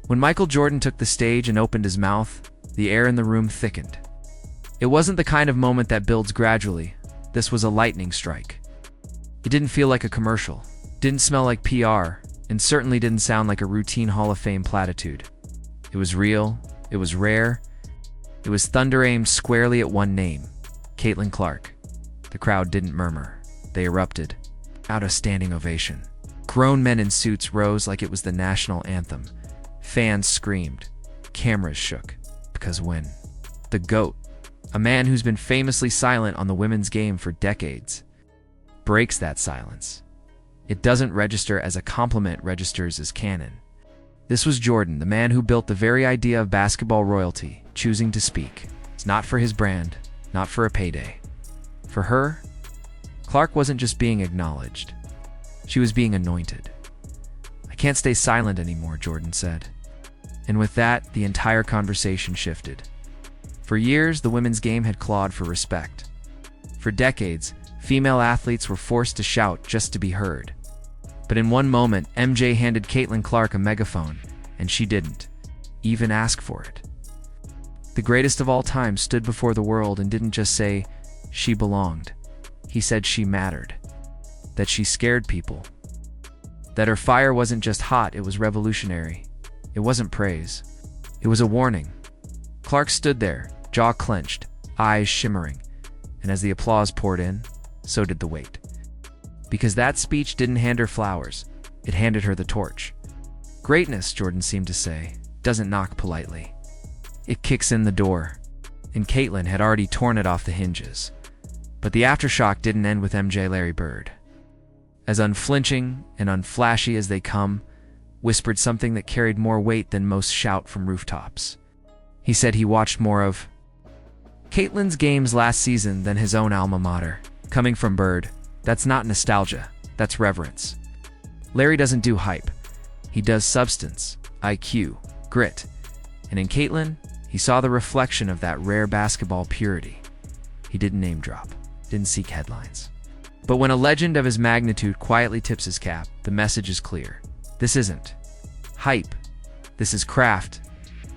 When Michael Jordan took the stage and opened his mouth, the air in the room thickened. It wasn't the kind of moment that builds gradually. This was a lightning strike. It didn't feel like a commercial, didn't smell like PR, and certainly didn't sound like a routine Hall of Fame platitude. It was real, it was rare, it was thunder aimed squarely at one name, Caitlin Clark. The crowd didn't murmur. They erupted. Out a standing ovation. Grown men in suits rose like it was the national anthem. Fans screamed. Cameras shook. Because when the GOAT, a man who's been famously silent on the women's game for decades, breaks that silence, it doesn't register as a compliment, registers as canon. This was Jordan, the man who built the very idea of basketball royalty, choosing to speak. It's not for his brand, not for a payday. For her, Clark wasn't just being acknowledged. She was being anointed. "I can't stay silent anymore," Jordan said. And with that, the entire conversation shifted. For years, the women's game had clawed for respect. For decades, female athletes were forced to shout just to be heard. But in one moment, MJ handed Caitlin Clark a megaphone, and she didn't even ask for it. The greatest of all time stood before the world and didn't just say she belonged. He said she mattered, that she scared people, that her fire wasn't just hot, it was revolutionary. It wasn't praise. It was a warning. Clark stood there, jaw clenched, eyes shimmering, and as the applause poured in, so did the weight. Because that speech didn't hand her flowers, it handed her the torch. Greatness, Jordan seemed to say, doesn't knock politely. It kicks in the door, and Caitlin had already torn it off the hinges. But the aftershock didn't end with MJ Larry Bird. As unflinching and unflashy as they come, whispered something that carried more weight than most shout from rooftops. He said he watched more of Caitlin's games last season than his own alma mater. Coming from Bird, that's not nostalgia, that's reverence. Larry doesn't do hype. He does substance, IQ, grit. And in Caitlin, he saw the reflection of that rare basketball purity. He didn't name drop, didn't seek headlines. But when a legend of his magnitude quietly tips his cap, the message is clear. This isn't hype, this is craft.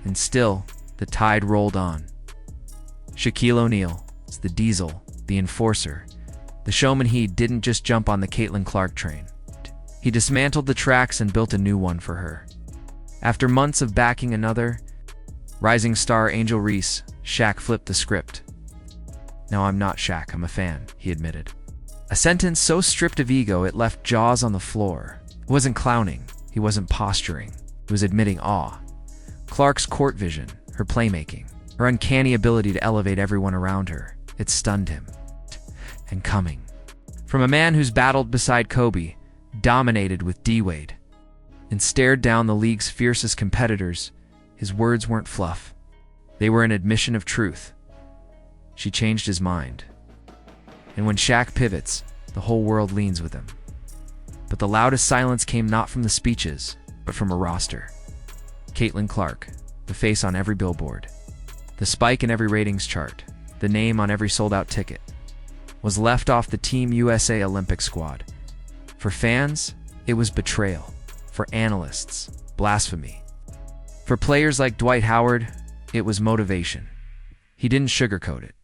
And still, the tide rolled on. Shaquille O'Neal, the Diesel, the enforcer, the showman, he didn't just jump on the Caitlin Clark train. He dismantled the tracks and built a new one for her. After months of backing another, rising star Angel Reese, Shaq flipped the script. "Now I'm not Shaq, I'm a fan," he admitted. A sentence so stripped of ego it left jaws on the floor. He wasn't clowning, he wasn't posturing, he was admitting awe. Clark's court vision, her playmaking, her uncanny ability to elevate everyone around her, it stunned him. And coming from a man who's battled beside Kobe, dominated with D-Wade, and stared down the league's fiercest competitors, his words weren't fluff. They were an admission of truth. She changed his mind. And when Shaq pivots, the whole world leans with him. But the loudest silence came not from the speeches, but from a roster. Caitlin Clark, the face on every billboard, the spike in every ratings chart, the name on every sold-out ticket, was left off the Team USA Olympic squad. For fans, it was betrayal. For analysts, blasphemy. For players like Dwight Howard, it was motivation. He didn't sugarcoat it.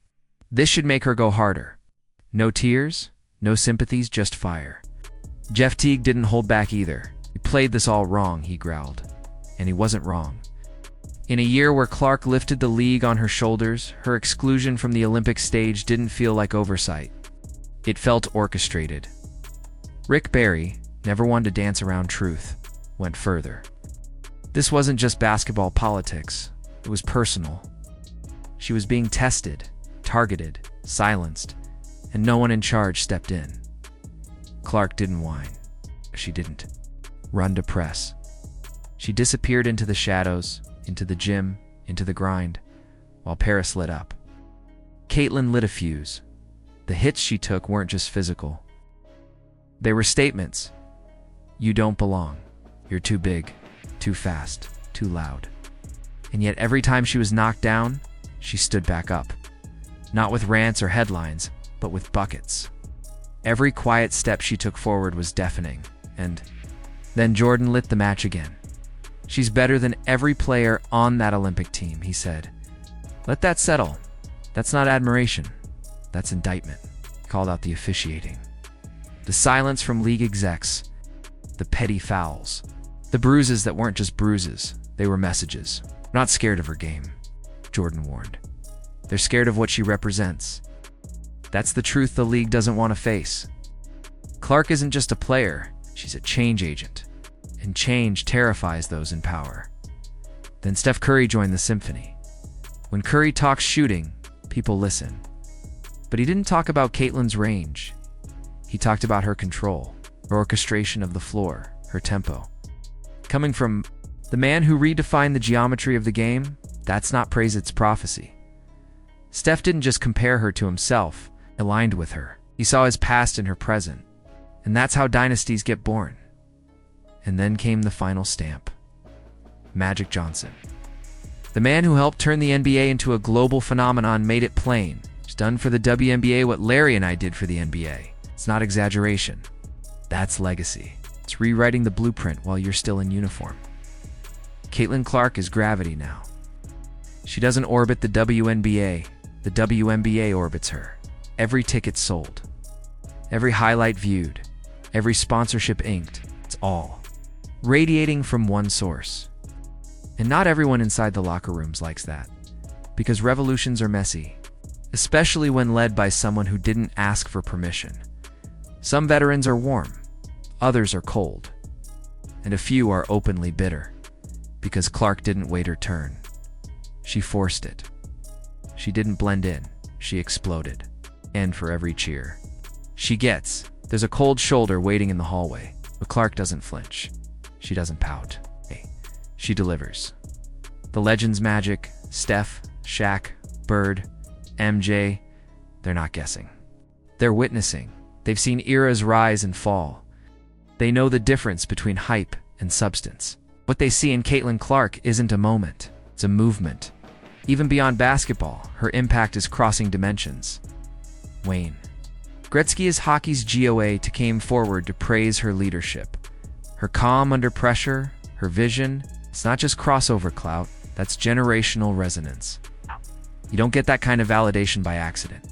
This should make her go harder. No tears, no sympathies, just fire. Jeff Teague didn't hold back either. "We played this all wrong," he growled. And he wasn't wrong. In a year where Clark lifted the league on her shoulders, her exclusion from the Olympic stage didn't feel like oversight. It felt orchestrated. Rick Barry, never one to dance around truth, went further. This wasn't just basketball politics, it was personal. She was being tested, targeted, silenced, and no one in charge stepped in. Clark didn't whine. She didn't run to press. She disappeared into the shadows, into the gym, into the grind, while Paris lit up. Caitlin lit a fuse. The hits she took weren't just physical. They were statements. You don't belong. You're too big, too fast, too loud. And yet every time she was knocked down, she stood back up. Not with rants or headlines, but with buckets. Every quiet step she took forward was deafening, and then Jordan lit the match again. She's better than every player on that Olympic team, he said. Let that settle. That's not admiration. That's indictment. He called out the officiating. The silence from league execs. The petty fouls. The bruises that weren't just bruises. They were messages. We're not scared of her game, Jordan warned. They're scared of what she represents. That's the truth the league doesn't want to face. Clark isn't just a player. She's a change agent. And change terrifies those in power. Then Steph Curry joined the symphony. When Curry talks shooting, people listen. But he didn't talk about Caitlyn's range. He talked about her control, her orchestration of the floor, her tempo. Coming from the man who redefined the geometry of the game, that's not praise, it's prophecy. Steph didn't just compare her to himself, aligned with her. He saw his past in her present. And that's how dynasties get born. And then came the final stamp. Magic Johnson. The man who helped turn the NBA into a global phenomenon made it plain. He's done for the WNBA what Larry and I did for the NBA. It's not exaggeration. That's legacy. It's rewriting the blueprint while you're still in uniform. Caitlin Clark is gravity now. She doesn't orbit the WNBA. The WNBA orbits her. Every ticket sold. Every highlight viewed. Every sponsorship inked. It's all radiating from one source. And not everyone inside the locker rooms likes that. Because revolutions are messy. Especially when led by someone who didn't ask for permission. Some veterans are warm. Others are cold. And a few are openly bitter. Because Clark didn't wait her turn. She forced it. She didn't blend in. She exploded. And for every cheer she gets, there's a cold shoulder waiting in the hallway. But Clark doesn't flinch. She doesn't pout. Hey, she delivers. The Legends Magic, Steph, Shaq, Bird, MJ, they're not guessing. They're witnessing. They've seen eras rise and fall. They know the difference between hype and substance. What they see in Caitlin Clark isn't a moment. It's a movement. Even beyond basketball, her impact is crossing dimensions. Wayne. Gretzky is hockey's GOA to came forward to praise her leadership. Her calm under pressure, her vision, it's not just crossover clout, that's generational resonance. You don't get that kind of validation by accident.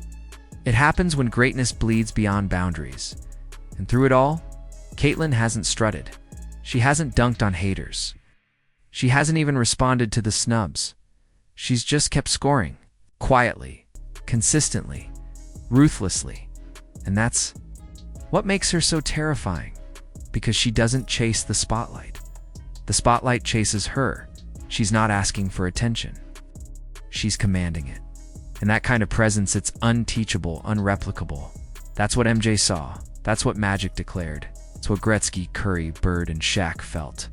It happens when greatness bleeds beyond boundaries. And through it all, Caitlin hasn't strutted. She hasn't dunked on haters. She hasn't even responded to the snubs. She's just kept scoring, quietly, consistently, ruthlessly. And that's what makes her so terrifying, because she doesn't chase the spotlight. The spotlight chases her. She's not asking for attention. She's commanding it. And that kind of presence, it's unteachable, unreplicable. That's what MJ saw. That's what Magic declared. It's what Gretzky, Curry, Bird, and Shaq felt.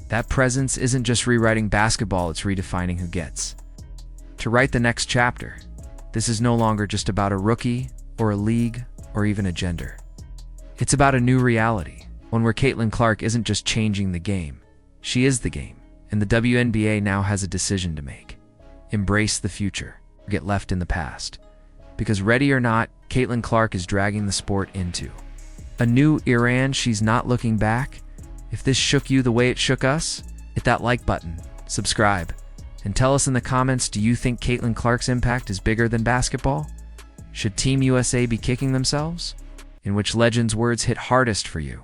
That presence isn't just rewriting basketball, it's redefining who gets to write the next chapter. This is no longer just about a rookie, or a league, or even a gender. It's about a new reality, one where Caitlin Clark isn't just changing the game. She is the game, and the WNBA now has a decision to make. Embrace the future, or get left in the past. Because ready or not, Caitlin Clark is dragging the sport into a new era, and she's not looking back. If this shook you the way it shook us, hit that like button, subscribe, and tell us in the comments, do you think Caitlin Clark's impact is bigger than basketball? Should Team USA be kicking themselves? In which legend's words hit hardest for you?